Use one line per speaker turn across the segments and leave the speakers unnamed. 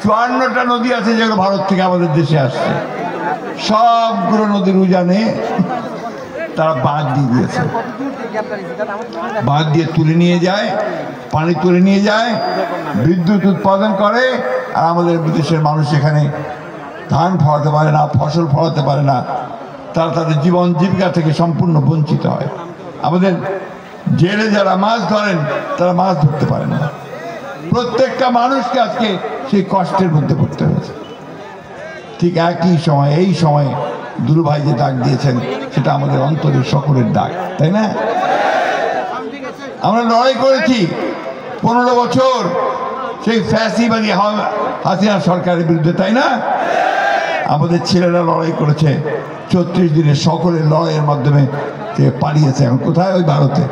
54টা নদী আছে যেগুলো ভারত থেকে আমাদের দেশে আসছে, সবগুলো নদীর উজানে তারা বাঁধ দিয়ে দিয়েছে। বাঁধ দিয়ে তুলে নিয়ে যায়, পানি তুলে নিয়ে যায়, বিদ্যুৎ উৎপাদন করে, আর আমাদের বিদেশের মানুষ এখানে ধান ফলাতে পারে না, ফসল ফলাতে পারে না, তারা তাদের জীবন জীবিকা থেকে সম্পূর্ণ বঞ্চিত হয়। আমাদের জেলে যারা মাছ ধরেন তারা মাছ ধরতে পারে না। প্রত্যেকটা মানুষকে আজকে সেই কষ্টের মধ্যে পড়তে হয়েছে। ঠিক একই সময়, এই সময়ে দুলু ভাই যে ডাক দিয়েছেন সেটা আমাদের অন্তরের সকলের ডাক, তাই না? আমরা লড়াই করেছি 15 বছর সেই ফ্যাসিবাদী হাসিনা সরকারের বিরুদ্ধে, তাই না? আমাদের ছেলেরা লড়াই করেছে 34 দিনের সকলের লড়াইয়ের মাধ্যমে সে পালিয়েছে। এখন কোথায়? ওই ভারতে,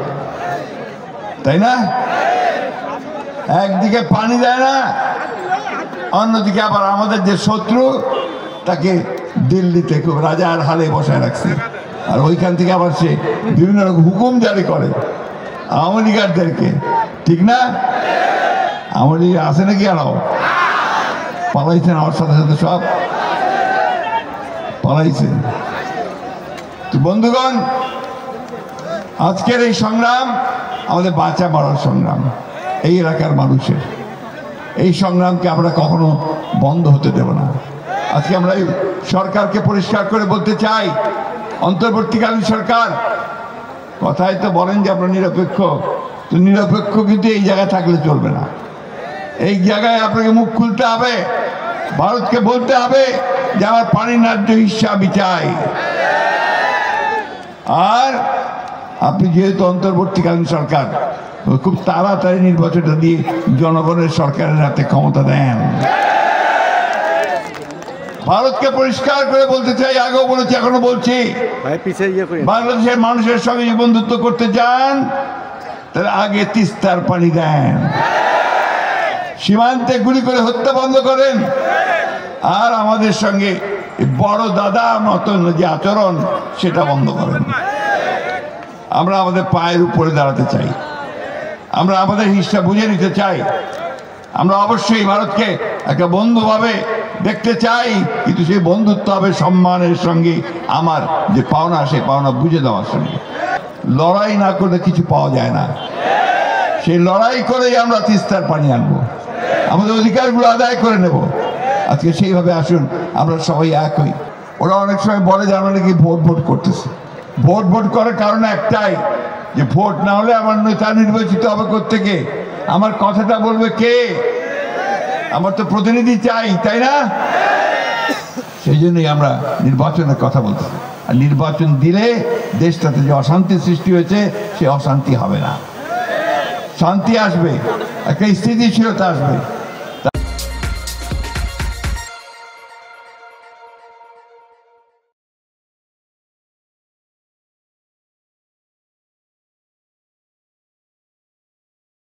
তাই না? একদিকে পানি দেয় না, অন্যদিকে আবার আমাদের যে শত্রু তাকে দিল্লিতে খুব রাজার হালে বসায় রাখছে, আর ওইখান থেকে আবার সে বিভিন্ন রকম হুকুম জারি করে আওয়ামী লীগারদেরকে, ঠিক না? আওয়ামী লীগ আছে নাকি? আরও পালাইছেন, আমার সাথে সাথে সব পালাইছে। তো বন্ধুগণ, আজকের এই সংগ্রাম আমাদের বাঁচা মরার সংগ্রাম, এই এলাকার মানুষের। এই সংগ্রামকে আমরা কখনো বন্ধ হতে দেব না। আজকে আমরা এই সরকারকে পরিষ্কার করে বলতে চাই, অন্তর্বর্তীকালীন সরকার, কথায় তো বলেন যে আমরা নিরপেক্ষ, তো নিরপেক্ষ কিন্তু এই জায়গায় থাকলে চলবে না। এই জায়গায় আপনাকে মুখ খুলতে হবে, ভারতকে বলতে হবে যে আমার পানির ন্যায্য হিস্সা আমি চাই। আর আপনি যেহেতু অন্তর্বর্তীকালীন সরকার, খুব তাড়াতাড়ি নির্বাচনটা দিয়ে জনগণের সরকারের হাতে ক্ষমতা দেন। ভারতকে পরিষ্কার করে বলতে চাই, আগেও বলেছি, এখনো বলছি, বাংলাদেশের মানুষের সঙ্গে বন্ধুত্ব করতে চান তাহলে আগে তিস্তার পানি দেন, সীমান্তে গুলি করে হত্যা বন্ধ করেন, আর আমাদের সঙ্গে বড় দাদা মতন যে আচরণ সেটা বন্ধ করেন। আমরা আমাদের পায়ের উপরে দাঁড়াতে চাই, আমরা আমাদের হিস্সা বুঝে নিতে চাই। আমরা অবশ্যই ভারতকে একটা বন্ধুভাবে দেখতে চাই, কিন্তু সেই বন্ধুত্ব হবে সম্মানের সঙ্গে, আমার যে পাওনা সেই পাওনা বুঝে দেওয়ার সঙ্গে। লড়াই না করলে কিছু পাওয়া যায় না। সেই লড়াই করেই আমরা তিস্তার পানি আনবো, আমাদের অধিকারগুলো আদায় করে নেব। আজকে সেইভাবে আসুন আমরা সবাই এক হই। ওরা অনেক সময় বলে যে আমরা নাকি ভোট করতেছি। ভোট করার কারণ একটাই, যে ভোট না হলে আমার নেতা নির্বাচিত হবে কোত্থেকে? আমার কথাটা বলবে কে? আমার তো প্রতিনিধি চাই, তাই না? সেই জন্যই আমরা নির্বাচনের কথা বলছি। আর নির্বাচন দিলে দেশটাতে যে অশান্তি সৃষ্টি হয়েছে সে অশান্তি হবে না, শান্তি আসবে, একটা স্থিতিশীলতা আসবে।